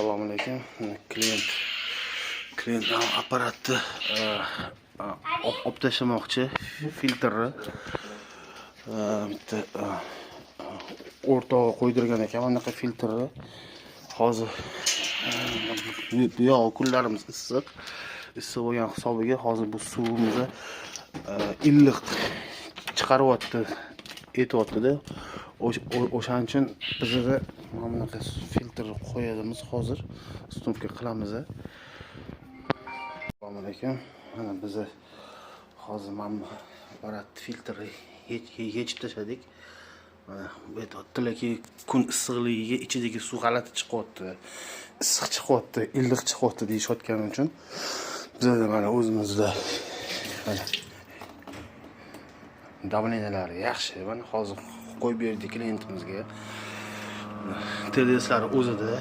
Assalomu alaykum. Klient apparatni olib tashlamoqchi. Filtrni bitta o'rtog'i qo'ydirgan ekan bunaqa filtrni. Hozir bu yoq kunlarimiz issiq bo'lgan hisobiga hozir bu suvimizni illiq chiqaryapti, aytyapti-da. O'shaning uchun bizda mana bunaqa filtr qo'yamiz, hozir stopka qilamiz. Assalomu alaykum. Mana biz hozir mana bu apparat filtrni yechib tashladik. Mana bu yerda kun issiqligiga ichidagi suv g'alati chiqyapti, issiq chiqyapti, illiq chiqyapti deyishayotgani uchun bizda mana o'zimizda mana davleniyalari yaxshi. Mana hozir qo'yib berdik klientimizga. TDSlari o'zida